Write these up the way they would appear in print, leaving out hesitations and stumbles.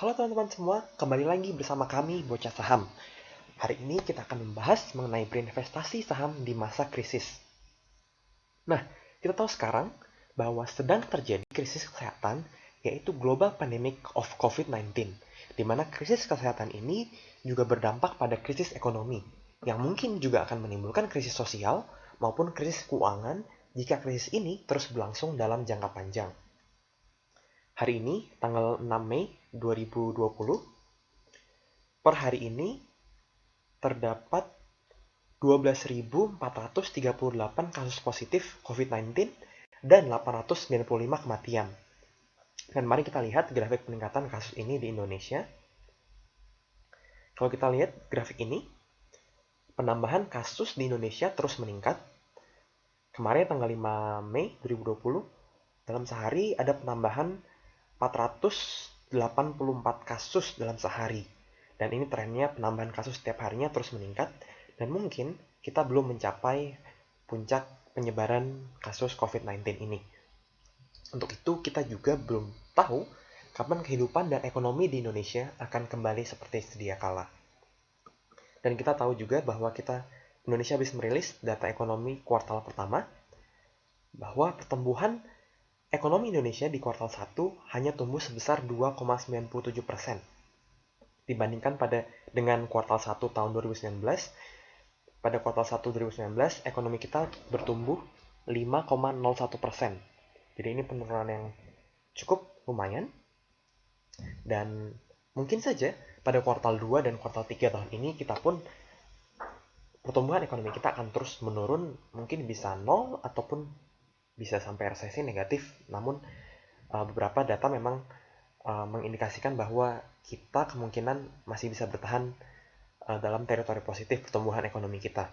Halo teman-teman semua, kembali lagi bersama kami Bocah Saham. Hari ini kita akan membahas mengenai berinvestasi saham di masa krisis. Nah, kita tahu sekarang bahwa sedang terjadi krisis kesehatan, yaitu Global Pandemic of COVID-19, di mana krisis kesehatan ini juga berdampak pada krisis ekonomi, yang mungkin juga akan menimbulkan krisis sosial maupun krisis keuangan jika krisis ini terus berlangsung dalam jangka panjang. Hari ini, tanggal 6 Mei 2020, per hari ini terdapat 12.438 kasus positif COVID-19 dan 895 kematian. Dan mari kita lihat grafik peningkatan kasus ini di Indonesia. Kalau kita lihat grafik ini, penambahan kasus di Indonesia terus meningkat. Kemarin tanggal 5 Mei 2020, dalam sehari ada penambahan 484 kasus dalam sehari. Dan ini trennya penambahan kasus setiap harinya terus meningkat. Dan mungkin kita belum mencapai puncak penyebaran kasus COVID-19 ini. Untuk itu kita juga belum tahu kapan kehidupan dan ekonomi di Indonesia akan kembali seperti sedia kala. Dan kita tahu juga bahwa Indonesia habis merilis data ekonomi kuartal pertama, bahwa pertumbuhan ekonomi Indonesia di kuartal 1 hanya tumbuh sebesar 2,97%. Dibandingkan dengan kuartal 1 tahun 2019, pada kuartal 1 2019, ekonomi kita bertumbuh 5,01%. Jadi ini penurunan yang cukup lumayan. Dan mungkin saja pada kuartal 2 dan kuartal 3 tahun ini kita pun pertumbuhan ekonomi kita akan terus menurun, mungkin bisa 0 ataupun bisa sampai resesi negatif. Namun beberapa data memang mengindikasikan bahwa kita kemungkinan masih bisa bertahan dalam teritori positif pertumbuhan ekonomi kita.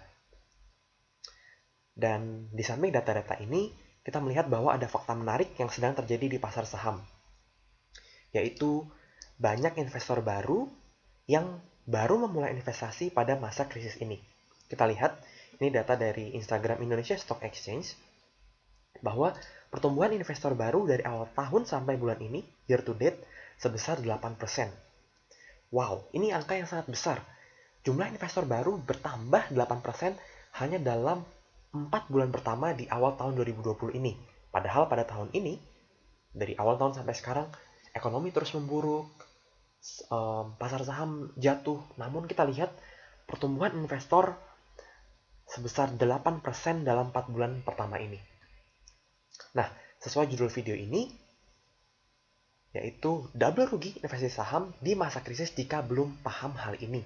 Dan di samping data-data ini, kita melihat bahwa ada fakta menarik yang sedang terjadi di pasar saham, yaitu banyak investor baru yang baru memulai investasi pada masa krisis ini. Kita lihat, ini data dari Instagram Indonesia Stock Exchange, bahwa pertumbuhan investor baru dari awal tahun sampai bulan ini, year to date, sebesar 8%. Wow, ini angka yang sangat besar. Jumlah investor baru bertambah 8% hanya dalam 4 bulan pertama di awal tahun 2020 ini. Padahal pada tahun ini, dari awal tahun sampai sekarang, ekonomi terus memburuk, pasar saham jatuh. Namun kita lihat pertumbuhan investor sebesar 8% dalam 4 bulan pertama ini. Nah, sesuai judul video ini, yaitu double rugi investasi saham di masa krisis jika belum paham hal ini.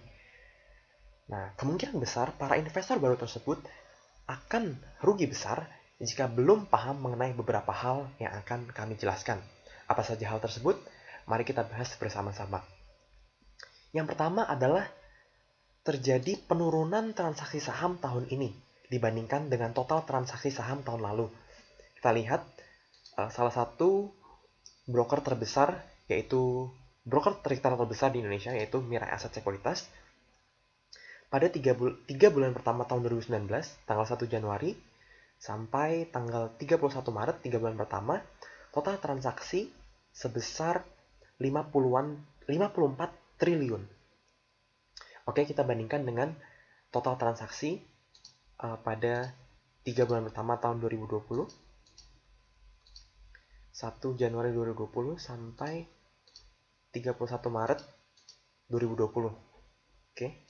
Nah, kemungkinan besar para investor baru tersebut akan rugi besar jika belum paham mengenai beberapa hal yang akan kami jelaskan. Apa saja hal tersebut? Mari kita bahas bersama-sama. Yang pertama adalah terjadi penurunan transaksi saham tahun ini dibandingkan dengan total transaksi saham tahun lalu. Kita lihat salah satu broker terbesar, yaitu broker retail terbesar di Indonesia, yaitu Mirae Asset Sekuritas. Pada 3 bulan pertama tahun 2019, tanggal 1 Januari sampai tanggal 31 Maret, 3 bulan pertama, total transaksi sebesar 54 triliun. Oke, kita bandingkan dengan total transaksi pada 3 bulan pertama tahun 2020. 1 Januari 2020 sampai 31 Maret 2020. Oke.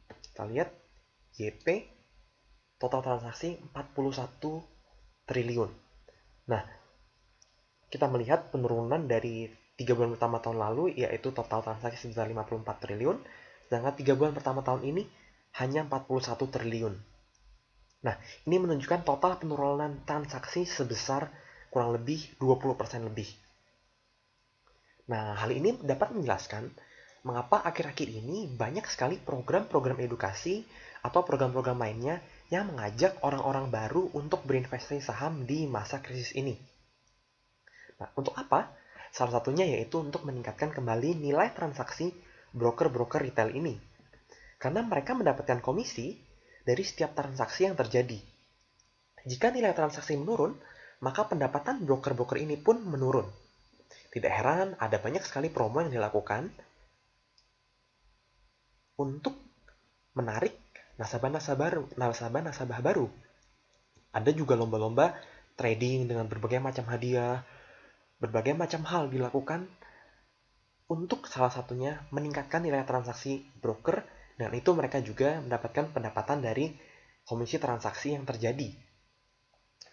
Kita lihat YP total transaksi 41 triliun. Nah, kita melihat penurunan dari 3 bulan pertama tahun lalu, yaitu total transaksi sebesar 54 triliun, sedangkan 3 bulan pertama tahun ini hanya 41 triliun. Nah, ini menunjukkan total penurunan transaksi sebesar kurang lebih 20% lebih. Nah, hal ini dapat menjelaskan mengapa akhir-akhir ini banyak sekali program-program edukasi atau program-program lainnya yang mengajak orang-orang baru untuk berinvestasi saham di masa krisis ini. Nah, untuk apa? Salah satunya yaitu untuk meningkatkan kembali nilai transaksi broker-broker retail ini. Karena mereka mendapatkan komisi dari setiap transaksi yang terjadi. Jika nilai transaksi menurun, maka pendapatan broker-broker ini pun menurun. Tidak heran ada banyak sekali promo yang dilakukan untuk menarik nasabah-nasabah baru. Ada juga lomba-lomba trading dengan berbagai macam hadiah, berbagai macam hal dilakukan untuk salah satunya meningkatkan nilai transaksi broker, dan itu mereka juga mendapatkan pendapatan dari komisi transaksi yang terjadi.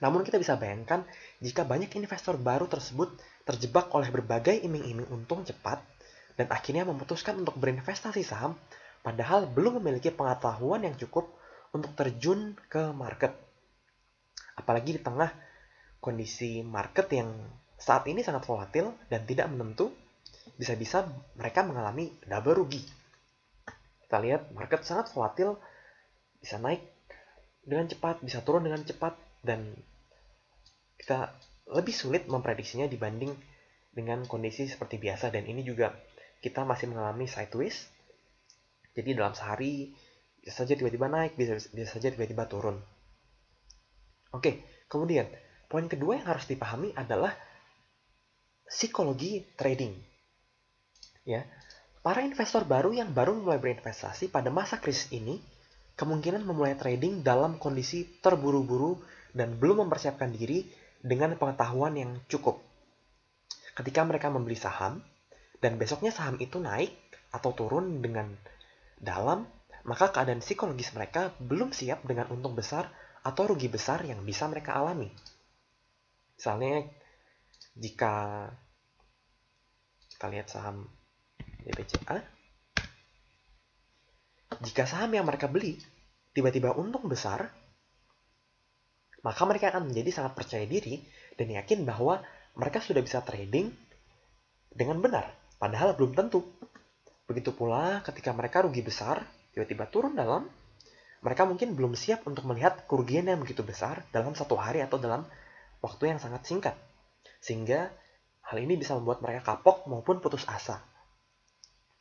Namun kita bisa bayangkan jika banyak investor baru tersebut terjebak oleh berbagai iming-iming untung cepat dan akhirnya memutuskan untuk berinvestasi saham padahal belum memiliki pengetahuan yang cukup untuk terjun ke market. Apalagi di tengah kondisi market yang saat ini sangat volatil dan tidak menentu, bisa-bisa mereka mengalami double rugi. Kita lihat market sangat volatil, bisa naik dengan cepat, bisa turun dengan cepat, dan kita lebih sulit memprediksinya dibanding dengan kondisi seperti biasa. Dan ini juga kita masih mengalami sideways, jadi dalam sehari bisa saja tiba-tiba naik, bisa saja tiba-tiba turun. Oke, kemudian poin kedua yang harus dipahami adalah psikologi trading. Ya, para investor baru yang baru mulai berinvestasi pada masa krisis ini kemungkinan memulai trading dalam kondisi terburu-buru dan belum mempersiapkan diri dengan pengetahuan yang cukup. Ketika mereka membeli saham dan besoknya saham itu naik atau turun dengan dalam, maka keadaan psikologis mereka belum siap dengan untung besar atau rugi besar yang bisa mereka alami. Misalnya, jika kita lihat saham DBCA, jika saham yang mereka beli tiba-tiba untung besar, maka mereka akan menjadi sangat percaya diri dan yakin bahwa mereka sudah bisa trading dengan benar, padahal belum tentu. Begitu pula ketika mereka rugi besar, tiba-tiba turun dalam, mereka mungkin belum siap untuk melihat kerugian yang begitu besar dalam satu hari atau dalam waktu yang sangat singkat. Sehingga hal ini bisa membuat mereka kapok maupun putus asa.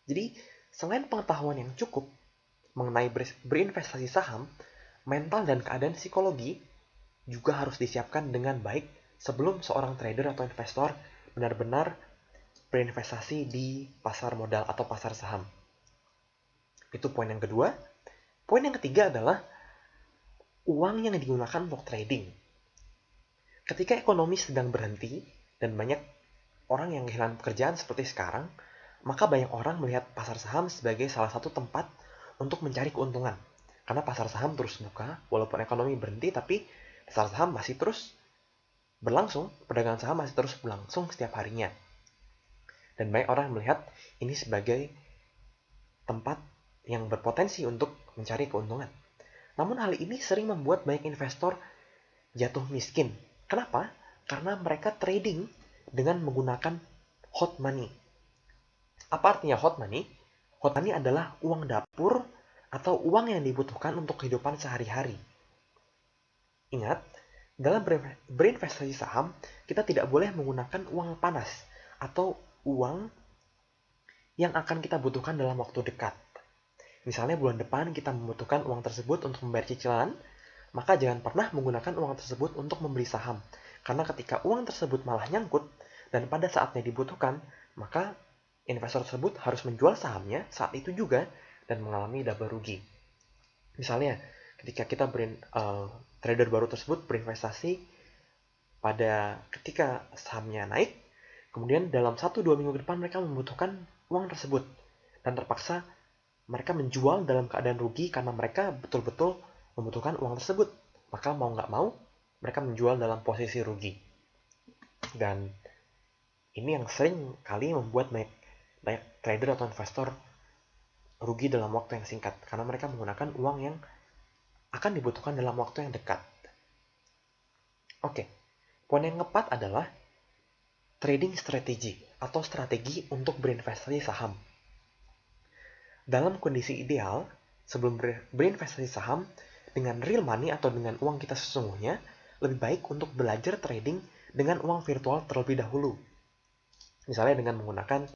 Jadi, selain pengetahuan yang cukup mengenai berinvestasi saham, mental dan keadaan psikologi juga harus disiapkan dengan baik sebelum seorang trader atau investor benar-benar berinvestasi di pasar modal atau pasar saham. Itu poin yang kedua. Poin yang ketiga adalah uang yang digunakan untuk trading. Ketika ekonomi sedang berhenti dan banyak orang yang kehilangan pekerjaan seperti sekarang, maka banyak orang melihat pasar saham sebagai salah satu tempat untuk mencari keuntungan. Karena pasar saham terus buka, walaupun ekonomi berhenti, tapi pasar saham masih terus berlangsung, perdagangan saham masih terus berlangsung setiap harinya. Dan banyak orang melihat ini sebagai tempat yang berpotensi untuk mencari keuntungan. Namun hal ini sering membuat banyak investor jatuh miskin. Kenapa? Karena mereka trading dengan menggunakan hot money. Apa artinya hot money? Hot money adalah uang dapur atau uang yang dibutuhkan untuk kehidupan sehari-hari. Ingat, dalam berinvestasi saham, kita tidak boleh menggunakan uang panas atau uang yang akan kita butuhkan dalam waktu dekat. Misalnya bulan depan kita membutuhkan uang tersebut untuk membayar cicilan, maka jangan pernah menggunakan uang tersebut untuk membeli saham. Karena ketika uang tersebut malah nyangkut dan pada saatnya dibutuhkan, maka investor tersebut harus menjual sahamnya saat itu juga dan mengalami double rugi. Misalnya, ketika kita trader baru tersebut berinvestasi pada ketika sahamnya naik, kemudian dalam 1-2 minggu ke depan mereka membutuhkan uang tersebut dan terpaksa mereka menjual dalam keadaan rugi karena mereka betul-betul membutuhkan uang tersebut. Maka mau nggak mau, mereka menjual dalam posisi rugi. Dan ini yang sering kali membuat banyak trader atau investor rugi dalam waktu yang singkat. Karena mereka menggunakan uang yang akan dibutuhkan dalam waktu yang dekat. Oke, poin yang keempat adalah trading strategi atau strategi untuk berinvestasi saham. Dalam kondisi ideal, sebelum berinvestasi saham dengan real money atau dengan uang kita sesungguhnya, lebih baik untuk belajar trading dengan uang virtual terlebih dahulu. Misalnya dengan menggunakan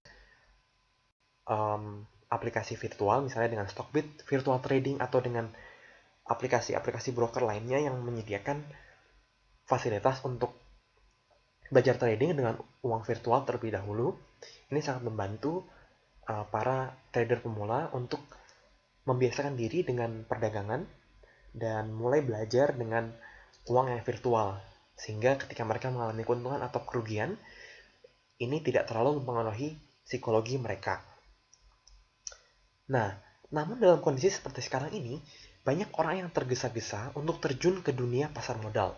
aplikasi virtual, misalnya dengan Stockbit virtual trading atau dengan aplikasi-aplikasi broker lainnya yang menyediakan fasilitas untuk belajar trading dengan uang virtual terlebih dahulu. Ini sangat membantu para trader pemula untuk membiasakan diri dengan perdagangan dan mulai belajar dengan uang yang virtual. Sehingga ketika mereka mengalami keuntungan atau kerugian, ini tidak terlalu mempengaruhi psikologi mereka. Nah, namun dalam kondisi seperti sekarang ini, banyak orang yang tergesa-gesa untuk terjun ke dunia pasar modal.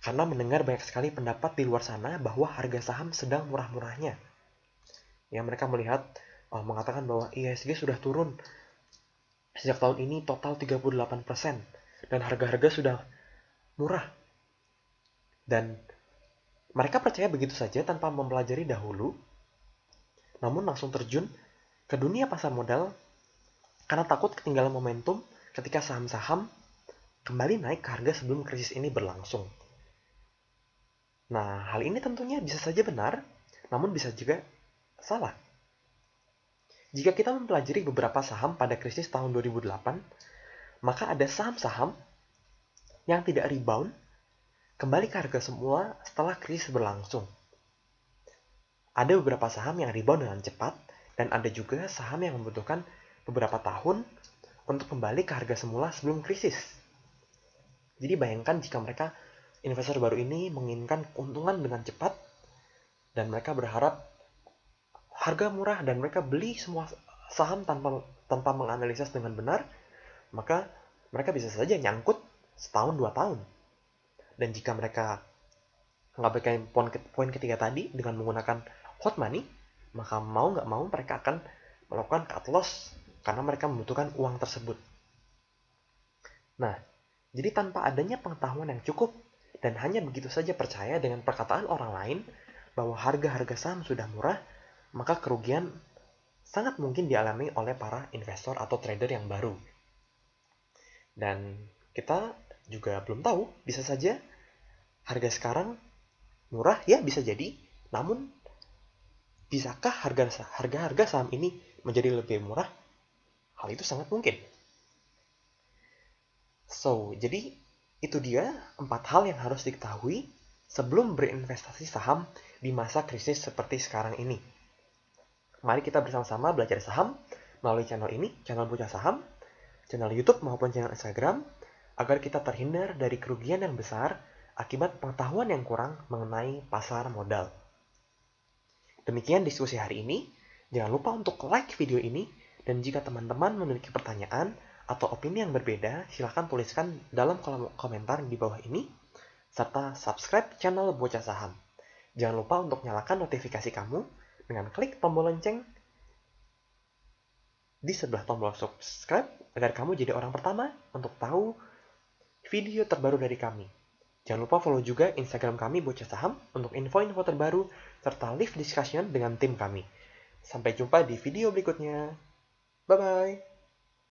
Karena mendengar banyak sekali pendapat di luar sana bahwa harga saham sedang murah-murahnya. Ya, mereka mengatakan bahwa IHSG sudah turun sejak tahun ini total 38%. Dan harga-harga sudah murah. Dan mereka percaya begitu saja tanpa mempelajari dahulu, namun langsung terjun ke dunia pasar modal karena takut ketinggalan momentum ketika saham-saham kembali naik ke harga sebelum krisis ini berlangsung. Nah, hal ini tentunya bisa saja benar, namun bisa juga salah. Jika kita mempelajari beberapa saham pada krisis tahun 2008, maka ada saham-saham yang tidak rebound kembali ke harga semula setelah krisis berlangsung. Ada beberapa saham yang rebound dengan cepat, dan ada juga saham yang membutuhkan beberapa tahun untuk kembali ke harga semula sebelum krisis. Jadi bayangkan jika investor baru ini menginginkan keuntungan dengan cepat, dan mereka berharap harga murah dan mereka beli semua saham tanpa menganalisis dengan benar, maka mereka bisa saja nyangkut setahun 2 tahun. Dan jika mereka mengabaikan poin ketiga tadi dengan menggunakan hot money, maka mau nggak mau mereka akan melakukan cut loss karena mereka membutuhkan uang tersebut. Nah, jadi tanpa adanya pengetahuan yang cukup dan hanya begitu saja percaya dengan perkataan orang lain bahwa harga-harga saham sudah murah, maka kerugian sangat mungkin dialami oleh para investor atau trader yang baru. Dan kita juga belum tahu, bisa saja harga sekarang murah, ya bisa jadi, namun bisakah harga saham ini menjadi lebih murah? Hal itu sangat mungkin. Jadi itu dia 4 hal yang harus diketahui sebelum berinvestasi saham di masa krisis seperti sekarang ini. Mari kita bersama-sama belajar saham melalui channel ini, channel Bocah Saham, channel YouTube maupun channel Instagram, agar kita terhindar dari kerugian yang besar akibat pengetahuan yang kurang mengenai pasar modal. Demikian diskusi hari ini. Jangan lupa untuk like video ini, dan jika teman-teman memiliki pertanyaan atau opini yang berbeda, silahkan tuliskan dalam kolom komentar di bawah ini, serta subscribe channel Bocah Saham. Jangan lupa untuk nyalakan notifikasi kamu dengan klik tombol lonceng di sebelah tombol subscribe agar kamu jadi orang pertama untuk tahu video terbaru dari kami. Jangan lupa follow juga Instagram kami Bocah Saham untuk info-info terbaru serta live discussion dengan tim kami. Sampai jumpa di video berikutnya. Bye-bye.